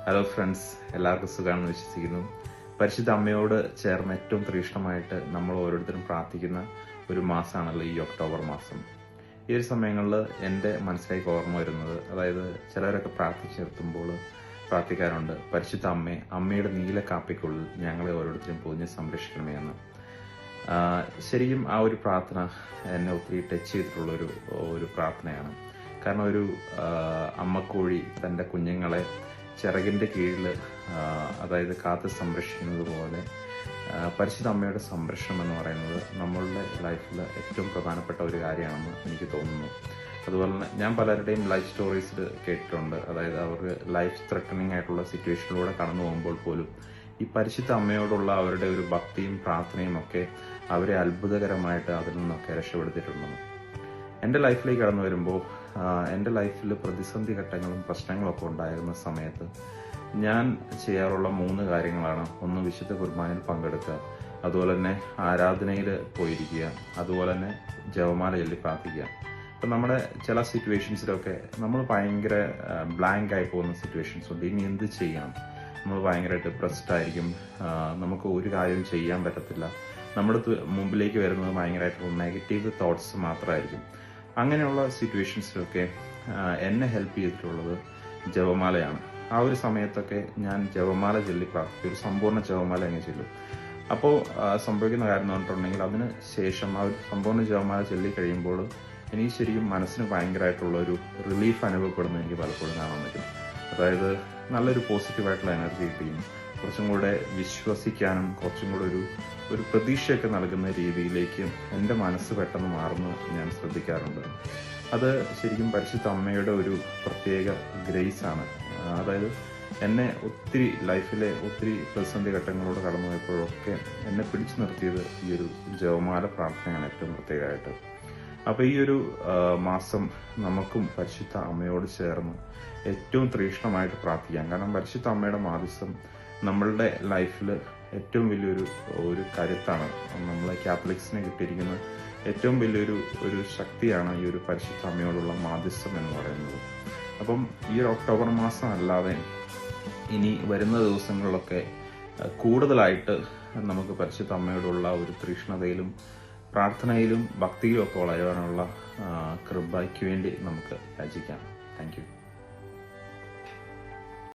Hello friends, എല്ലാവർക്കും സുഖമാണെന്ന് വിശ്വസിക്കുന്നു. പരിശുദ്ധ അമ്മയോട് ചേർന്ന് ഏറ്റവും തീക്ഷ്ണമായിട്ട് നമ്മൾ ഓരോരുത്തരും പ്രാർത്ഥിക്കുന്ന ഒരു മാസമാണല്ലോ ഈ ഒക്ടോബർ മാസം. ഈ ഒരു സമയങ്ങളിൽ എൻ്റെ മനസ്സിലേക്ക് ഓർമ്മ വരുന്നത്, അതായത് ചിലരൊക്കെ പ്രാർത്ഥിച്ചെത്തുമ്പോൾ പ്രാർത്ഥിക്കാറുണ്ട്, പരിശുദ്ധ അമ്മയുടെ നീല കാപ്പിക്കുള്ളിൽ ഞങ്ങളെ ഓരോരുത്തരും പൊതിഞ്ഞ് സംരക്ഷിക്കണമേ എന്ന്. ശരിക്കും ആ ഒരു പ്രാർത്ഥന എന്നെ ഒത്തിരി ടച്ച് ചെയ്തിട്ടുള്ള ഒരു പ്രാർത്ഥനയാണ്. കാരണം ഒരു അമ്മക്കോഴി തൻ്റെ കുഞ്ഞുങ്ങളെ ചിറകിൻ്റെ കീഴിൽ അതായത് കാത്ത് സംരക്ഷിക്കുന്നത് പോലെ പരിശുദ്ധ അമ്മയുടെ സംരക്ഷണം എന്ന് പറയുന്നത് നമ്മളുടെ ലൈഫിൽ ഏറ്റവും പ്രധാനപ്പെട്ട ഒരു കാര്യമാണെന്ന് എനിക്ക് തോന്നുന്നു. അതുപോലെ തന്നെ ഞാൻ പലരുടെയും ലൈഫ് സ്റ്റോറീസിൽ കേട്ടിട്ടുണ്ട്. അതായത് അവർക്ക് ലൈഫ് ത്രെട്ടനിങ് ആയിട്ടുള്ള സിറ്റുവേഷനിലൂടെ കടന്നു പോകുമ്പോൾ പോലും ഈ പരിശുദ്ധ അമ്മയോടുള്ള അവരുടെ ഒരു ഭക്തിയും പ്രാർത്ഥനയും ഒക്കെ അവരെ അത്ഭുതകരമായിട്ട് അതിൽ നിന്നൊക്കെ രക്ഷപ്പെടുത്തിയിട്ടുണ്ടെന്ന്. എൻ്റെ ലൈഫിലേക്ക് കടന്നു വരുമ്പോൾ എൻ്റെ ലൈഫിൽ പ്രതിസന്ധി ഘട്ടങ്ങളും പ്രശ്നങ്ങളൊക്കെ ഉണ്ടായിരുന്ന സമയത്ത് ഞാൻ ചെയ്യാറുള്ള 3 കാര്യങ്ങളാണ്. ഒന്ന്, വിശുദ്ധ കുർബാനയിൽ പങ്കെടുക്കുക, അതുപോലെ തന്നെ ആരാധനയിൽ പോയിരിക്കുക, അതുപോലെ തന്നെ ജപമാല ചൊല്ലി പ്രാർത്ഥിക്കുക. അപ്പം നമ്മുടെ ചില സിറ്റുവേഷൻസിലൊക്കെ നമ്മൾ ഭയങ്കര ബ്ലാങ്ക് ആയി പോകുന്ന സിറ്റുവേഷൻസ് ഉണ്ട്. ഇനി എന്ത് ചെയ്യണം, നമ്മൾ ഭയങ്കര ഡിപ്രസ്ഡ് ആയിരിക്കും, നമുക്ക് ഒരു കാര്യവും ചെയ്യാൻ പറ്റത്തില്ല, നമ്മുടെ മുമ്പിലേക്ക് വരുന്നത് ഭയങ്കരമായിട്ടുള്ള നെഗറ്റീവ് തോട്ട്സ് മാത്രമായിരിക്കും. അങ്ങനെയുള്ള സിറ്റുവേഷൻസിലൊക്കെ എന്നെ ഹെൽപ്പ് ചെയ്തിട്ടുള്ളത് ജപമാലയാണ്. ആ ഒരു സമയത്തൊക്കെ ഞാൻ ജപമാല ചൊല്ലി പ്രാർത്ഥിക്കും, ഒരു സമ്പൂർണ്ണ ജപമാല അങ്ങ് ചൊല്ലും. അപ്പോൾ സംഭവിക്കുന്ന കാര്യം എന്ന് പറഞ്ഞിട്ടുണ്ടെങ്കിൽ അതിന് ശേഷം ആ ഒരു സമ്പൂർണ്ണ ജപമാല ചൊല്ലി കഴിയുമ്പോൾ എനിക്ക് ശരിക്കും മനസ്സിന് ഭയങ്കരമായിട്ടുള്ള ഒരു റിലീഫ് അനുഭവപ്പെടുന്നത് എനിക്ക് പലപ്പോഴും കാണാൻ പറ്റും. അതായത് നല്ലൊരു പോസിറ്റീവായിട്ടുള്ള എനർജി കിട്ടുകയും കുറച്ചും കൂടെ വിശ്വസിക്കാനും കുറച്ചും കൂടെ ഒരു പ്രതീക്ഷയൊക്കെ നൽകുന്ന രീതിയിലേക്ക് എൻ്റെ മനസ്സ് പെട്ടെന്ന് മാറുന്നു ഞാൻ ശ്രദ്ധിക്കാറുണ്ട്. അത് ശരിക്കും പരിശുദ്ധ അമ്മയുടെ ഒരു പ്രത്യേക ഗ്രേസാണ്. അതായത് എന്നെ ലൈഫിലെ ഒത്തിരി പ്രതിസന്ധി ഘട്ടങ്ങളിലൂടെ കടന്നു പോയപ്പോഴൊക്കെ എന്നെ പിടിച്ചു നിർത്തിയത് ഈ ഒരു ജപമാല പ്രാർത്ഥനയാണ് ഏറ്റവും പ്രത്യേകമായിട്ട്. അപ്പോൾ ഈ ഒരു മാസം നമുക്കും പരിശുദ്ധ അമ്മയോട് ചേർന്ന് ഏറ്റവും തീക്ഷ്ണമായിട്ട് പ്രാർത്ഥിക്കാം. കാരണം പരിശുദ്ധ അമ്മയുടെ മാധ്യസ്ഥം നമ്മളുടെ ലൈഫിൽ ഏറ്റവും വലിയൊരു കരുത്താണ്. നമ്മളെ കാത്തലിക്സിനെ കിട്ടിയിരിക്കുന്ന ഏറ്റവും വലിയൊരു ശക്തിയാണ് ഈ ഒരു പരിശുദ്ധ അമ്മയോടുള്ള മാധ്യസ്ഥം എന്ന് പറയുന്നത്. അപ്പം ഈ ഒരു ഒക്ടോബർ മാസം അല്ലാതെ ഇനി വരുന്ന ദിവസങ്ങളിലൊക്കെ കൂടുതലായിട്ട് നമുക്ക് പരിശുദ്ധ അമ്മയോടുള്ള ഒരു തീക്ഷ്ണതയിലും പ്രാർത്ഥനയിലും ഭക്തിയിലും ഒക്കെ വളരുവാനുള്ള കൃപയ്ക്ക് വേണ്ടി നമുക്ക് യാചിക്കാം. Thank you.